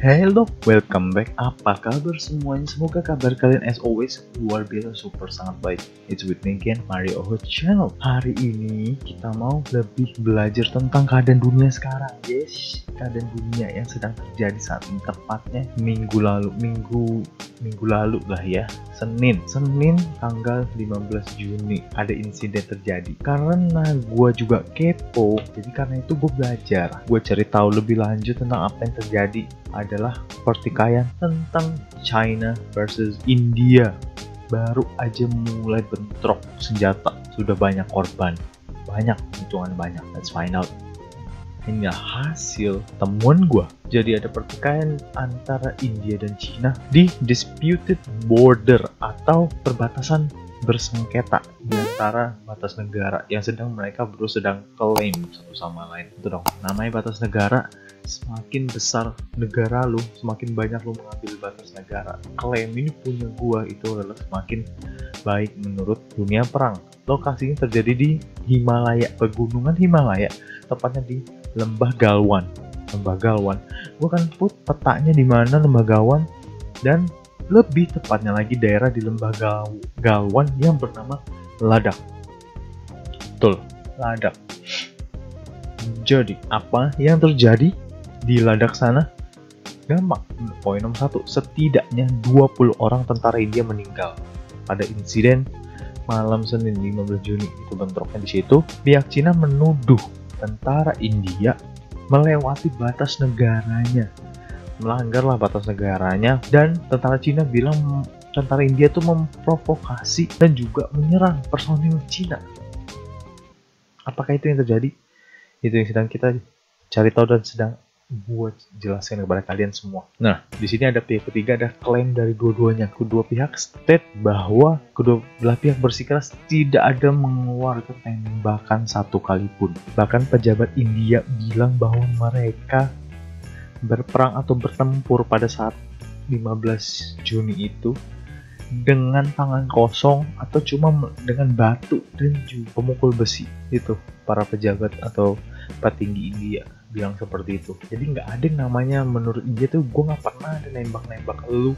Hello, welcome back. Apa kabar semuanya? Semoga kabar kalian as always luar biasa super sangat baik. It's with me again, Mario Oho Channel. Hari ini kita mau lebih belajar tentang keadaan dunia sekarang. Yes, keadaan dunia yang sedang terjadi saat ini, tepatnya minggu lalu lah ya. Senin tanggal 15 Juni ada insiden terjadi. Karena gue juga kepo, jadi karena itu gue belajar. Gue cari tahu lebih lanjut tentang apa yang terjadi adalah pertikaian tentang China versus India. Baru aja mulai bentrok senjata, sudah banyak korban, hitungan banyak. Let's find out. Ini hasil temuan gua. Jadi ada pertikaian antara India dan China di disputed border atau perbatasan bersengketa di antara batas negara yang mereka sedang klaim satu sama lain. Itu dong, namanya batas negara. Semakin besar negara lu, semakin banyak lu mengambil batas negara. Klaim ini punya gua itu adalah semakin baik menurut dunia perang. Lokasinya terjadi di Himalaya, pegunungan Himalaya, tepatnya di Lembah Galwan. Gua akan put petanya di mana Lembah Galwan, dan lebih tepatnya lagi daerah di Lembah Galwan yang bernama Ladakh. Betul, Ladakh. Jadi apa yang terjadi di Ladakh sana? Gampang. Poin nomor 1, setidaknya 20 orang tentara India meninggal pada insiden malam Senin 15 Juni. Itu bentroknya di situ. Pihak Cina menuduh tentara India melewati batas negaranya, melanggarlah batas negaranya, dan tentara Cina bilang tentara India itu memprovokasi dan juga menyerang personil Cina. Apakah itu yang terjadi? Itu yang sedang kita cari tahu dan sedang buat jelaskan kepada kalian semua. Nah, di sini ada pihak ketiga, ada klaim dari dua-duanya. Kedua pihak state bahwa kedua belah pihak bersikeras tidak ada mengeluarkan tembakan satu kali pun. Bahkan pejabat India bilang bahwa mereka berperang atau bertempur pada saat 15 Juni itu dengan tangan kosong atau cuma dengan batu dan juga pemukul besi. Itu para pejabat atau petinggi India bilang seperti itu. Jadi nggak ada yang namanya, menurut India tuh gue nggak pernah ada nembak lu,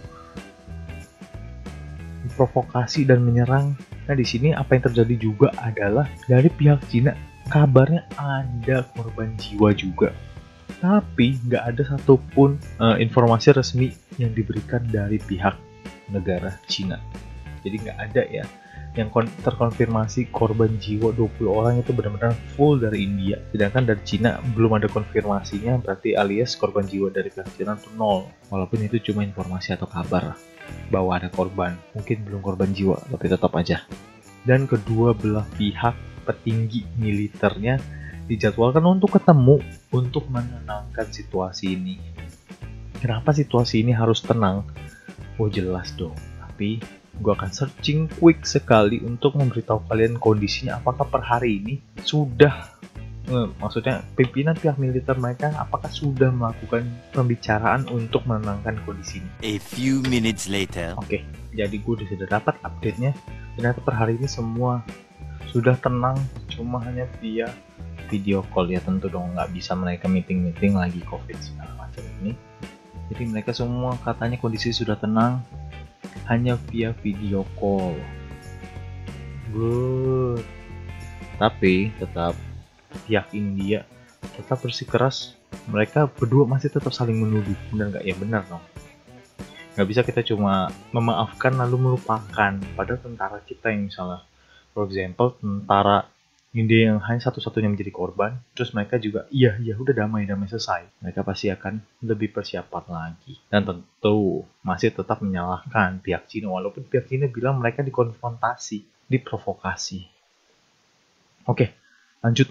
provokasi dan menyerang. Nah di sini apa yang terjadi juga adalah dari pihak Cina kabarnya ada korban jiwa juga, tapi nggak ada satupun informasi resmi yang diberikan dari pihak negara Cina. Jadi nggak ada ya yang terkonfirmasi korban jiwa 20 orang itu benar-benar full dari India. Sedangkan dari Cina belum ada konfirmasinya, berarti alias korban jiwa dari pihak Cina itu 0. Walaupun itu cuma informasi atau kabar bahwa ada korban, mungkin belum korban jiwa, tapi tetap aja. Dan kedua belah pihak petinggi militernya dijadwalkan untuk ketemu untuk menenangkan situasi ini. Kenapa situasi ini harus tenang? Oh jelas dong, tapi gue akan searching quick sekali untuk memberitahu kalian kondisinya. Apakah per hari ini sudah, maksudnya pimpinan pihak militer mereka apakah sudah melakukan pembicaraan untuk menenangkan kondisi ini. A few minutes later. Oke, jadi gue sudah dapat update-nya. Ternyata per hari ini semua sudah tenang, cuma hanya via video call ya, tentu dong nggak bisa mereka meeting lagi COVID segala macam ini. Jadi mereka semua katanya kondisi sudah tenang, hanya via video call. Good. Tapi tetap pihak India tetap bersikeras. Mereka berdua masih tetap saling menuduh. Benar nggak? Ya benar dong. Nggak bisa kita cuma memaafkan lalu melupakan. Padahal tentara kita yang misalnya, for example, tentara India yang hanya satu-satunya menjadi korban, terus mereka juga iya udah damai selesai, mereka pasti akan lebih persiapan lagi. Dan tentu masih tetap menyalahkan pihak Cina, walaupun pihak Cina bilang mereka dikonfrontasi, diprovokasi. Oke, lanjut.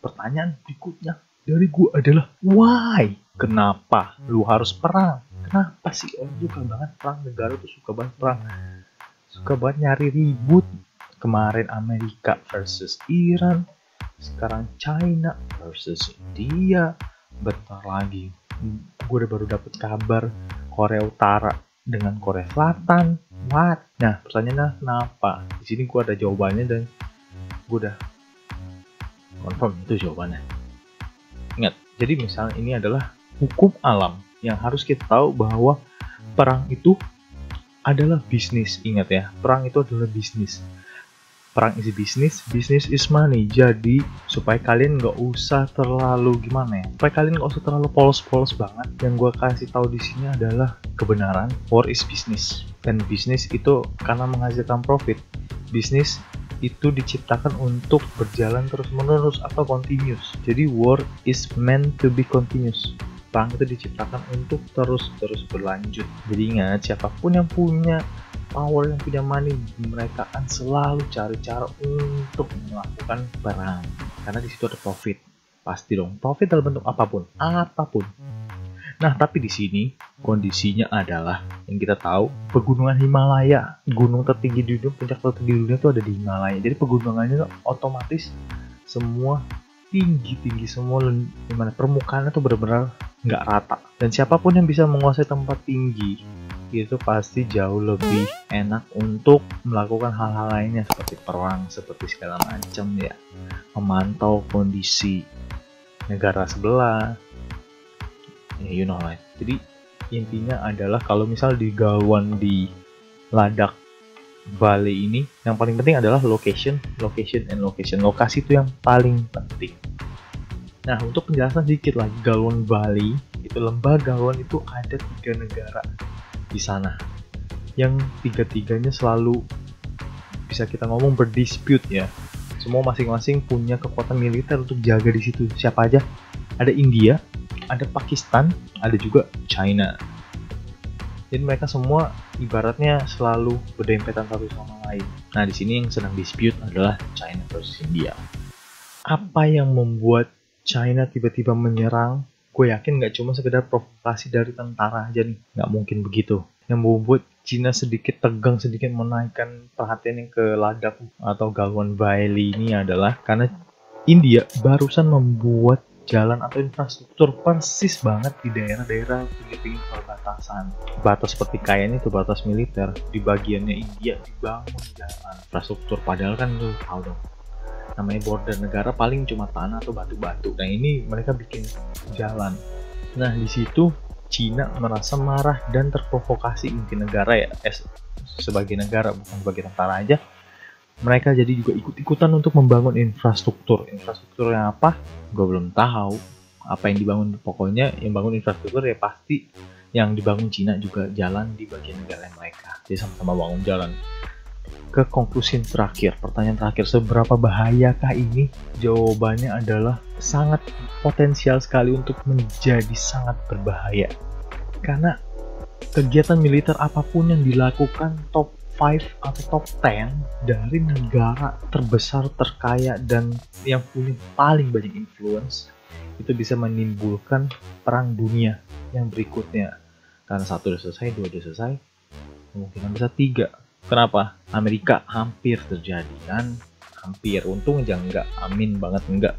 Pertanyaan berikutnya dari gua adalah why? Kenapa lu harus perang? Kenapa sih orang suka banget perang? Negara tuh suka banget perang, suka banget nyari ribut. Kemarin Amerika versus Iran, sekarang China versus India. Bentar lagi gue baru dapat kabar Korea Utara dengan Korea Selatan. What? Nah pertanyaannya kenapa? Di sini gue ada jawabannya dan gue udah confirm itu jawabannya. Ingat, jadi misalnya ini adalah hukum alam. Yang harus kita tahu bahwa perang itu adalah bisnis. Ingat ya, perang itu adalah bisnis. Perang is business, business is money. Jadi supaya kalian nggak usah terlalu gimana ya, supaya kalian nggak usah terlalu polos-polos banget. Yang gue kasih tahu di sini adalah kebenaran. War is business, dan bisnis itu karena menghasilkan profit. Bisnis itu diciptakan untuk berjalan terus-menerus atau continuous. Jadi war is meant to be continuous. Perang itu diciptakan untuk terus-terus berlanjut. Jadi ingat, siapapun yang punya power, yang punya money, mereka akan selalu cari cara untuk melakukan perang. Karena di situ ada profit. Pasti dong, profit dalam bentuk apapun. Nah, tapi di sini kondisinya adalah yang kita tahu, pegunungan Himalaya, gunung tertinggi di dunia, puncak tertinggi di dunia itu ada di Himalaya. Jadi pegunungannya otomatis semua tinggi semua, dimana permukaannya tuh benar-benar nggak rata. Dan siapapun yang bisa menguasai tempat tinggi itu pasti jauh lebih enak untuk melakukan hal-hal lainnya seperti perang, seperti segala macam ya, memantau kondisi negara sebelah, ya you know lah. Jadi intinya adalah kalau misal di Galwan di Ladakh Bali ini, yang paling penting adalah location. Lokasi itu yang paling penting. Nah, untuk penjelasan sedikit lagi, Galwan Bali itu, lembah Galwan itu ada 3 negara di sana, yang tiga-tiganya selalu bisa kita ngomong berdispute ya. Semua masing-masing punya kekuatan militer untuk jaga di situ. Siapa aja? Ada India, ada Pakistan, ada juga China. Jadi mereka semua ibaratnya selalu berdempetan satu sama lain. Nah, di sini yang sedang dispute adalah China versus India. Apa yang membuat China tiba-tiba menyerang? Gue yakin nggak cuma sekedar provokasi dari tentara aja nih, nggak mungkin begitu. Yang membuat Cina sedikit tegang, sedikit menaikkan perhatian yang ke Ladakh atau Galwan Valley ini adalah karena India barusan membuat jalan atau infrastruktur persis banget di daerah-daerah pinggir perbatasan. Batas pertikaian itu batas militer, di bagiannya India dibangun jalan infrastruktur, padahal kan lu tahu dong, namanya border negara paling cuma tanah atau batu-batu. Nah, ini mereka bikin jalan. Nah, di situ Cina merasa marah dan terprovokasi, mungkin negara ya, sebagai negara, bukan sebagai tentara aja. Mereka jadi juga ikut-ikutan untuk membangun infrastruktur. Infrastruktur yang apa? Gue belum tahu apa yang dibangun. Pokoknya yang bangun infrastruktur ya pasti yang dibangun Cina juga jalan di bagian negara mereka. Jadi sama-sama bangun jalan. Ke konklusi terakhir, pertanyaan terakhir, seberapa bahayakah ini? Jawabannya adalah sangat potensial sekali untuk menjadi sangat berbahaya. Karena kegiatan militer apapun yang dilakukan top 5 atau top 10 dari negara terbesar, terkaya, dan yang punya paling banyak influence, itu bisa menimbulkan perang dunia yang berikutnya. Karena 1 udah selesai, 2 udah selesai, kemungkinan bisa 3. Kenapa? Amerika hampir terjadi kan? Hampir, untung aja enggak, amin banget enggak.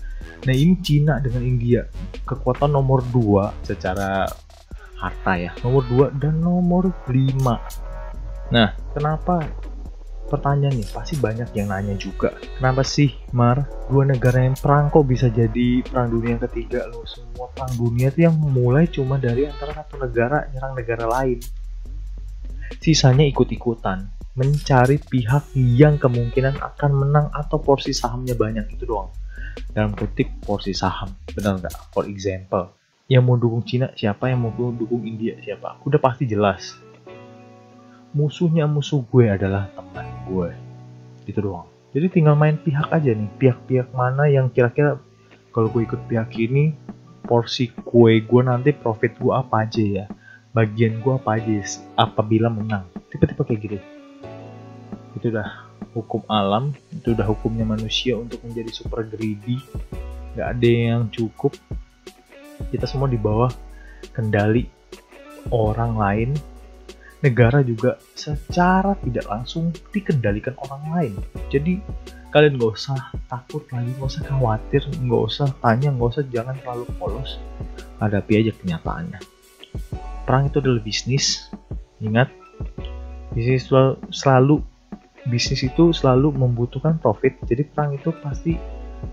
Nah, ini Cina dengan India, kekuatan nomor 2 secara harta ya, nomor 2 dan nomor 5. Nah, kenapa? Pertanyaan nih, pasti banyak yang nanya juga. Kenapa sih, Mar, 2 negara yang perang kok bisa jadi perang dunia yang ketiga loh? Semua perang dunia itu yang mulai cuma dari antara satu negara nyerang negara lain. Sisanya ikut-ikutan, mencari pihak yang kemungkinan akan menang atau porsi sahamnya banyak, itu doang. Dalam kutip porsi saham, benar nggak? For example, yang mau dukung Cina siapa, yang mau dukung India siapa? Udah pasti jelas. Musuhnya musuh gue adalah teman gue, itu doang. Jadi tinggal main pihak aja nih, pihak-pihak mana yang kira-kira kalau gue ikut pihak ini, porsi kue gue nanti, profit gue apa aja ya, bagian gue apa aja apabila menang. Tipe-tipe kayak gitu. Itu udah hukum alam, itu udah hukumnya manusia untuk menjadi super greedy. Gak ada yang cukup. Kita semua di bawah kendali orang lain. Negara juga secara tidak langsung dikendalikan orang lain. Jadi kalian gak usah takut lagi, gak usah khawatir, gak usah tanya, gak usah, jangan terlalu polos. Hadapi aja kenyataannya. Perang itu adalah bisnis. Ingat, bisnis itu selalu membutuhkan profit. Jadi perang itu pasti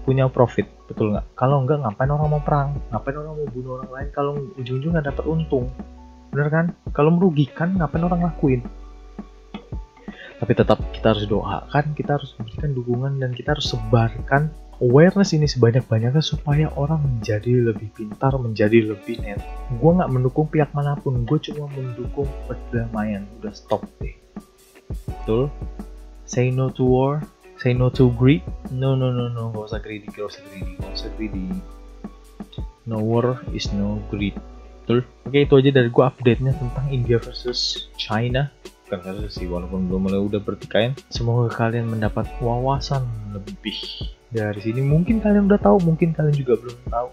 punya profit, betul nggak? Kalau nggak, ngapain orang mau perang, ngapain orang mau bunuh orang lain kalau ujung-ujung nggak dapat untung, bener kan? Kalau merugikan, ngapain orang lakuin? Tapi tetap kita harus doakan, kita harus berikan dukungan, dan kita harus sebarkan awareness ini sebanyak-banyaknya supaya orang menjadi lebih pintar, menjadi lebih net. Gue nggak mendukung pihak manapun, gue cuma mendukung perdamaian. Udah stop deh. Betul? Say no to war, say no to greed. No, gak usah greedy. No war is no greed. Betul? Oke, itu aja dari gue update-nya tentang India versus China. Bukan versus sih, walaupun belum mulai udah bertikai. Semoga kalian mendapat wawasan lebih dari sini. Mungkin kalian udah tahu, mungkin kalian juga belum tahu.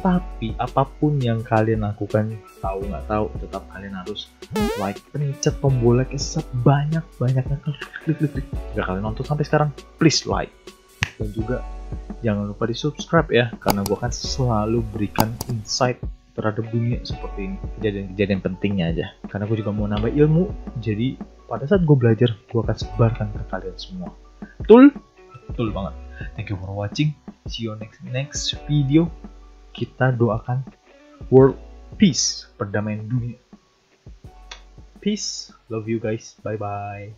Tapi apapun yang kalian lakukan, tahu nggak tahu, tetap kalian harus like, pencet tombol like sebanyak-banyaknya. Jika kalian nonton sampai sekarang, please like. Dan juga jangan lupa di subscribe ya, karena gue akan selalu berikan insight terhadap dunia seperti ini, kejadian-kejadian pentingnya aja. Karena gue juga mau nambah ilmu, jadi pada saat gue belajar, gue akan sebarkan ke kalian semua. Betul banget. Thank you for watching. See you next video. Kita doakan world peace, perdamaian dunia. Peace. Love you guys. Bye bye.